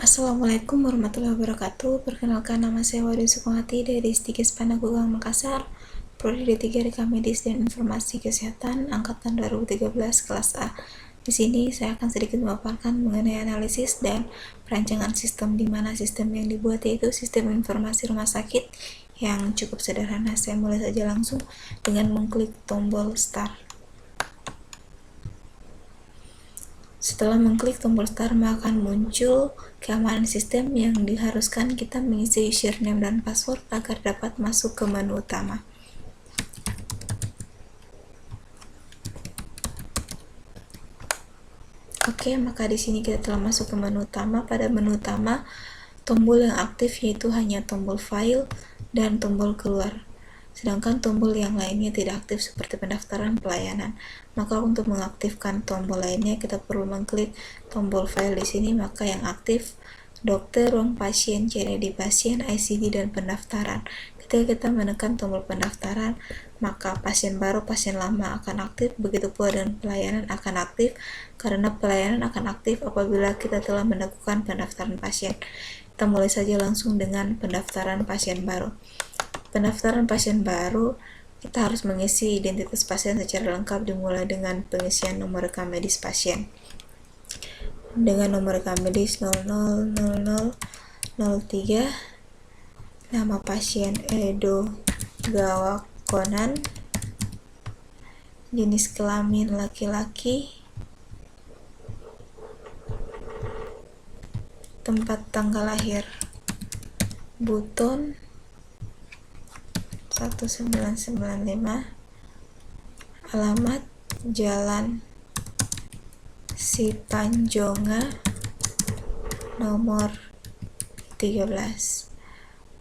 Assalamualaikum warahmatullahi wabarakatuh. Perkenalkan, nama saya Wadi Sukumati dari Stikes Panagugang Makassar, Prodi D3 Rekam Medis dan Informasi Kesehatan angkatan 2013 kelas A. Di sini saya akan sedikit memaparkan mengenai analisis dan perancangan sistem, di mana sistem yang dibuat yaitu sistem informasi rumah sakit yang cukup sederhana. Saya mulai saja langsung dengan mengklik tombol start. Setelah mengklik tombol start, maka akan muncul keamanan sistem yang diharuskan kita mengisi username dan password agar dapat masuk ke menu utama. Oke, maka di sini kita telah masuk ke menu utama. Pada menu utama, tombol yang aktif yaitu hanya tombol file dan tombol keluar. Sedangkan tombol yang lainnya tidak aktif seperti pendaftaran pelayanan. Maka untuk mengaktifkan tombol lainnya kita perlu mengklik tombol file di sini. Maka yang aktif dokter, ruang pasien, CND pasien, ICD dan pendaftaran. Ketika kita menekan tombol pendaftaran, maka pasien baru, pasien lama akan aktif, begitu pula dengan pelayanan akan aktif, karena pelayanan akan aktif apabila kita telah melakukan pendaftaran pasien. Kita mulai saja langsung dengan pendaftaran pasien baru. Pendaftaran pasien baru, kita harus mengisi identitas pasien secara lengkap, dimulai dengan pengisian nomor rekam medis pasien. Dengan nomor rekam medis 000003, nama pasien Edo Gawakonan, jenis kelamin laki-laki, tempat tanggal lahir Buton 1995, alamat Jalan Sipanjonga nomor 13,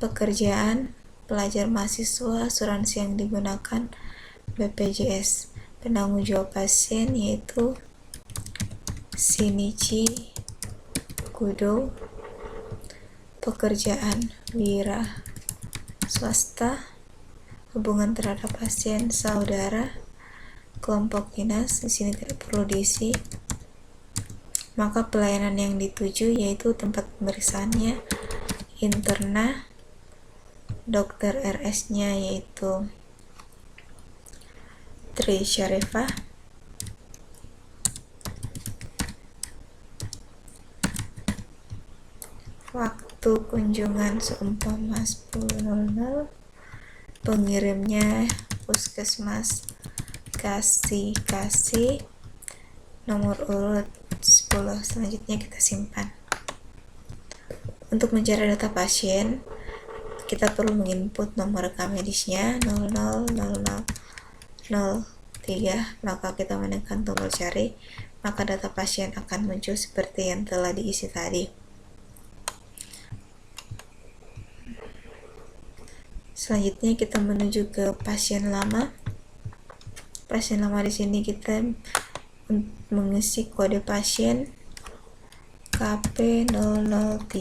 pekerjaan pelajar mahasiswa, asuransi yang digunakan BPJS, penanggung jawab pasien yaitu Shinichi Kudo, pekerjaan wira swasta, hubungan terhadap pasien saudara, kelompok dinas di sini tidak perlu diisi. Maka pelayanan yang dituju yaitu tempat pemeriksaannya interna, dokter RS-nya yaitu Tri Syarifah, waktu kunjungan seumpama 10.00, pengirimnya puskesmas kasih, nomor urut 10. Selanjutnya kita simpan. Untuk mencari data pasien, kita perlu menginput nomor rekam medisnya 000003, maka kita menekan tombol cari, maka data pasien akan muncul seperti yang telah diisi tadi. Selanjutnya kita menuju ke pasien lama. Pasien lama di sini kita mengisi kode pasien KP003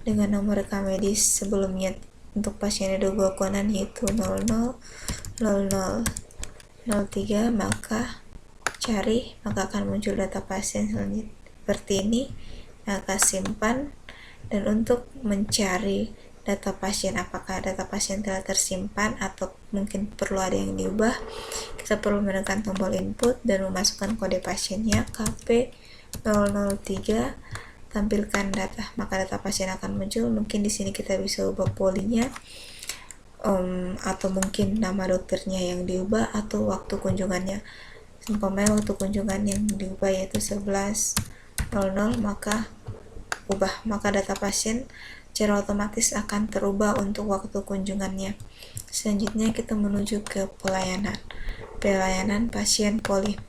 dengan nomor rekam medis sebelumnya. Untuk pasien Edo Gawakonan yaitu 000003, maka cari, maka akan muncul data pasien selanjutnya seperti ini, maka simpan. Dan untuk mencari data pasien, apakah data pasien telah tersimpan atau mungkin perlu ada yang diubah, kita perlu menekan tombol input dan memasukkan kode pasiennya KP003, tampilkan data, maka data pasien akan muncul. Mungkin di sini kita bisa ubah polinya, atau mungkin nama dokternya yang diubah atau waktu kunjungannya. Umpamanya waktu kunjungan yang diubah yaitu 11.00, maka ubah, maka data pasien secara otomatis akan terubah untuk waktu kunjungannya. Selanjutnya kita menuju ke pelayanan pasien poli.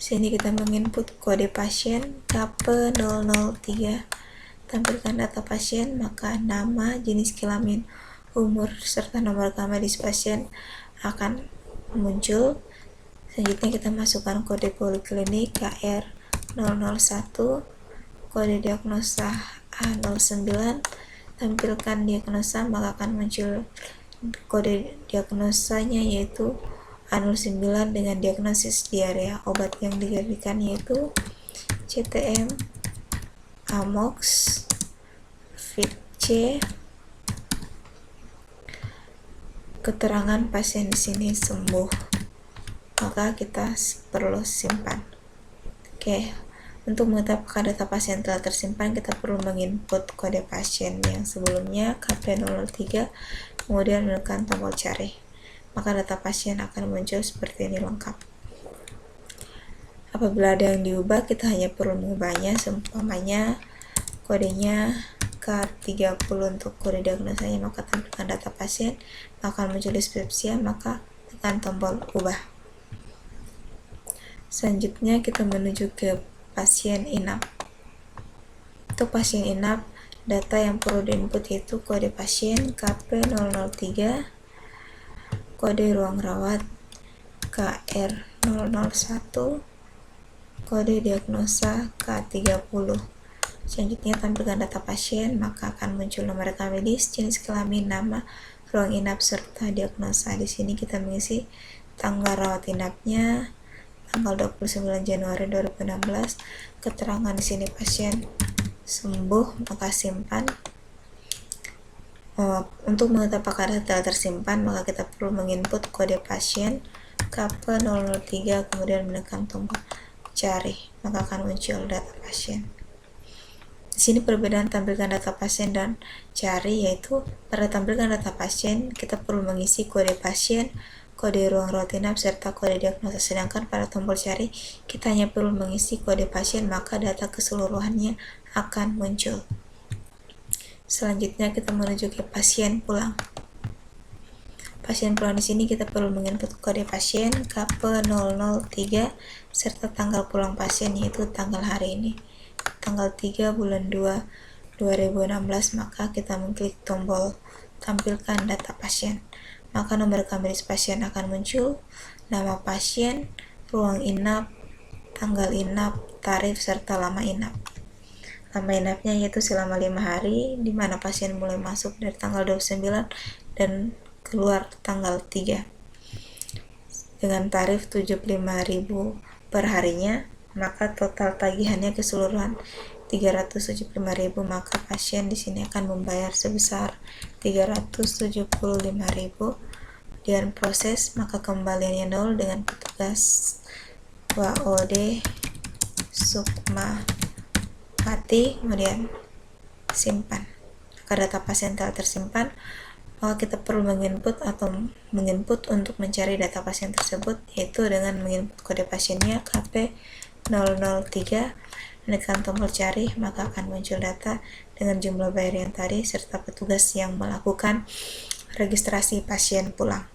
Sini kita menginput kode pasien KP003, tampilkan data pasien, maka nama, jenis kelamin, umur serta nomor rekam medis pasien akan muncul. Selanjutnya kita masukkan kode poliklinik KR001, kode diagnosa A09, tampilkan diagnosa, maka akan muncul kode diagnosanya yaitu A09 dengan diagnosis diarea. Obat yang diberikan yaitu CTM Amox, Fit C. Keterangan pasien di sini sembuh, maka kita perlu simpan. Oke, untuk mengetahui apakah data pasien telah tersimpan, kita perlu menginput kode pasien yang sebelumnya KP003, kemudian menekan tombol cari. Maka data pasien akan muncul seperti ini lengkap. Apabila ada yang diubah, kita hanya perlu mengubahnya, seumpamanya kodenya K30 untuk kode diagnosanya, maka tampilkan data pasien, maka muncul dispepsia, maka tekan tombol ubah. Selanjutnya kita menuju ke pasien inap. Untuk pasien inap, data yang perlu diinput yaitu kode pasien KP003, kode ruang rawat KR001, kode diagnosa K30. Selanjutnya tampilkan data pasien, maka akan muncul nomor rekam medis, jenis kelamin, nama, ruang inap, serta diagnosa. Di sini kita mengisi tanggal rawat inapnya, tanggal 29 Januari 2016. Keterangan di sini pasien sembuh, maka simpan. Untuk mengetahui apakah data tersimpan, maka kita perlu menginput kode pasien KP003, kemudian menekan tombol cari, maka akan muncul data pasien. Di sini perbedaan tampilkan data pasien dan cari, yaitu pada tampilkan data pasien kita perlu mengisi kode pasien, kode ruang rawat inap, serta kode diagnosa. Sedangkan pada tombol cari kita hanya perlu mengisi kode pasien, maka data keseluruhannya akan muncul. Selanjutnya kita menuju ke pasien pulang. Pasien pulang di sini kita perlu menginput kode pasien KP003 serta tanggal pulang pasien, yaitu tanggal hari ini, tanggal 3 bulan 2 2016. Maka kita mengklik tombol tampilkan data pasien, maka nomor rekam medis pasien akan muncul, nama pasien, ruang inap, tanggal inap, tarif, serta lama inap. Lama inapnya yaitu selama 5 hari, di mana pasien mulai masuk dari tanggal 29 dan keluar tanggal 3, dengan tarif 75.000 per harinya, maka total tagihannya keseluruhan 375.000, maka pasien di sini akan membayar sebesar 375.000. Dan proses, maka kembaliannya 0 dengan petugas WOD Sukma Pati, kemudian simpan. Maka data pasien telah tersimpan, maka kita perlu menginput untuk mencari data pasien tersebut, yaitu dengan menginput kode pasiennya KP003, menekan tombol cari, maka akan muncul data dengan jumlah bayar yang tadi serta petugas yang melakukan registrasi pasien pulang.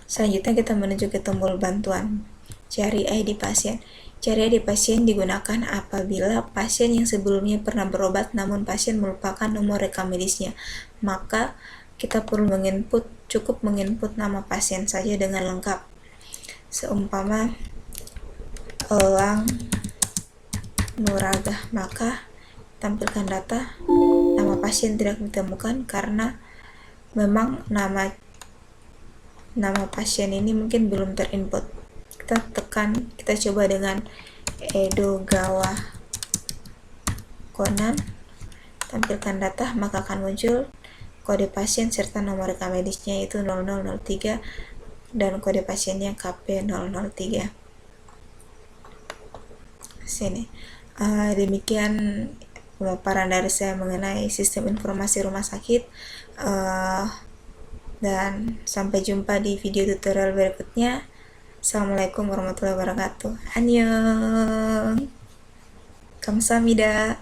Selanjutnya kita menuju ke tombol bantuan, cari ID pasien. Cari ID pasien digunakan apabila pasien yang sebelumnya pernah berobat namun pasien melupakan nomor rekam medisnya, maka kita perlu cukup menginput nama pasien saja dengan lengkap, seumpama Elang Nuragah, maka tampilkan data. Nama pasien tidak ditemukan karena memang nama pasien ini mungkin belum terinput. Kita coba dengan Edo Gawa Konan, tampilkan data, maka akan muncul kode pasien serta nomor rekam medisnya, yaitu 0003, dan kode pasiennya KP003. Sini. Demikian pemaparan dari saya mengenai sistem informasi rumah sakit, dan sampai jumpa di video tutorial berikutnya. Assalamualaikum warahmatullahi wabarakatuh. Annyeong. Kamsahamnida.